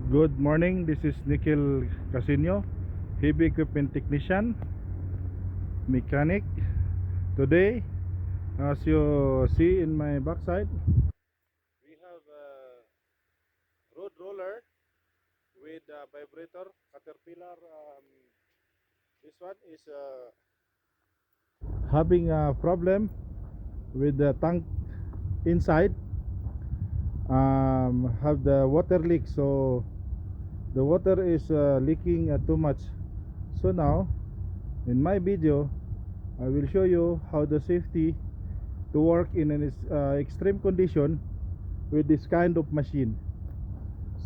Good morning, this is Nikhil Casino, heavy equipment technician, mechanic. Today, as you see in my backside, we have a road roller with a vibrator, Caterpillar. This one is having a problem with the tank inside. Have the water leak, so the water is leaking too much. So now in my video I will show you how the safety to work in an extreme condition with this kind of machine.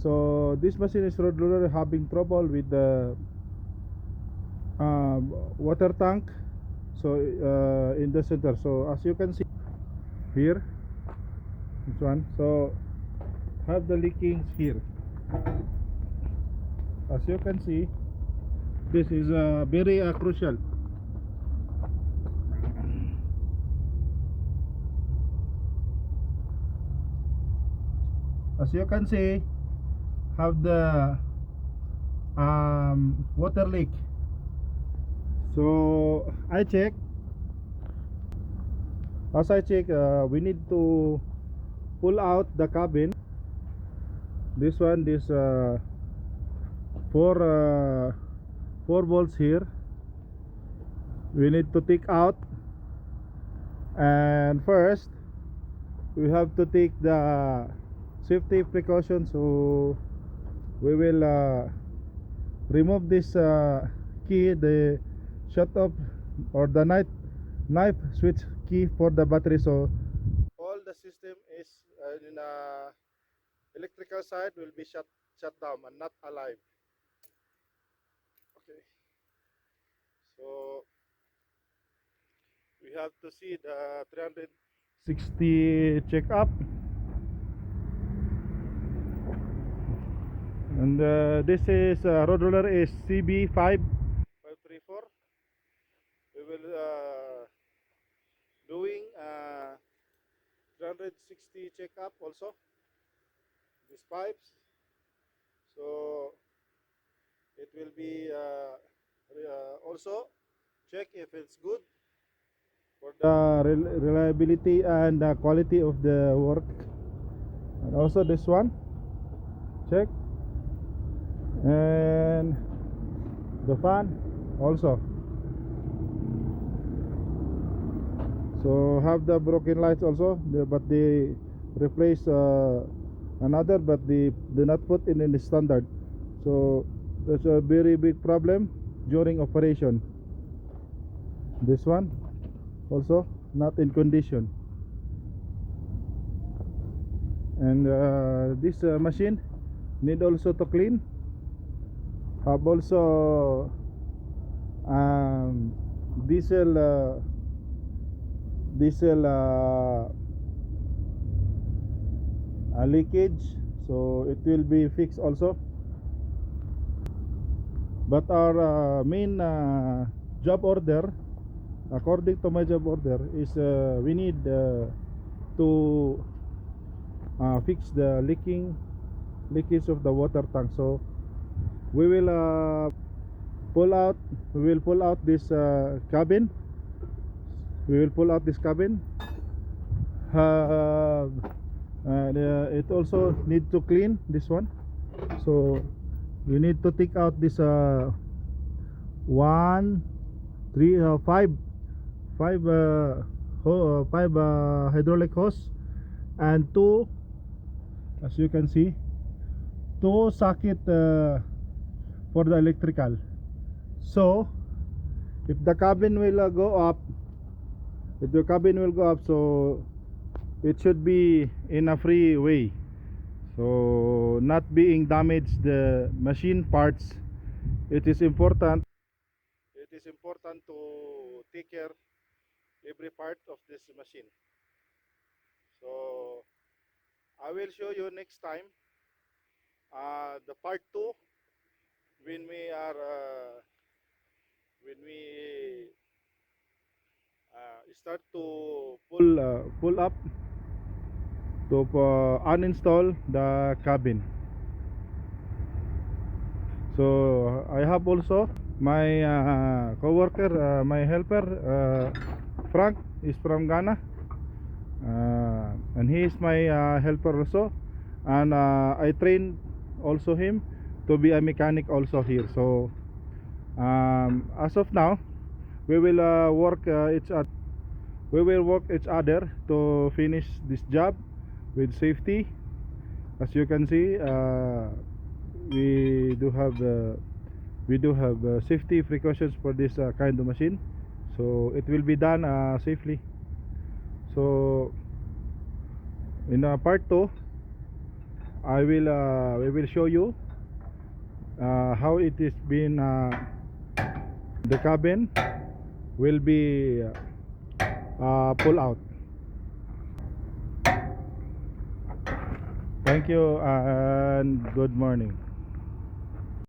So this machine is regularly having trouble with the water tank, so in the center. So as you can see here, this one, so have the leakings here. As you can see, this is very crucial. As you can see, have the water leak. So I check. As I check, we need to pull out the cabin. This one, this four bolts here, we need to take out. And first we have to take the safety precautions. So we will remove this key, the shut off or the knife switch key for the battery. So all the system is in electrical side will be shut down and not alive. Okay, so we have to see the 360 check up. And this is road roller is cb5 534. We will doing 360 check up also these pipes, so it will be also check if it's good for the reliability and the quality of the work. And also this one check, and the fan also. So have the broken lights also, but they replace another, but they do not put in the standard. So that's a very big problem during operation. This one also not in condition. And this machine need also to clean. Have also diesel leakage, so it will be fixed also. But our main job order, according to my job order, is we need to fix the leakage of the water tank. So we will pull out this cabin. We will pull out this cabin, and it also need to clean this one. So we need to take out this five hydraulic hose, and two, as you can see, two socket for the electrical. So if the cabin will go up, so it should be in a free way, so not being damaged the machine parts. It is important to take care every part of this machine. So I will show you next time the part 2, when we start to pull up to uninstall the cabin. So I have also my co-worker, my helper, Frank is from Ghana, and he is my helper also, and I train also him to be a mechanic also here. So as of now, we will work each other to finish this job with safety. As you can see, we do have safety precautions for this kind of machine, so it will be done safely. So in part 2, we will show you how it is been the cabin will be pull out. Thank you and good morning.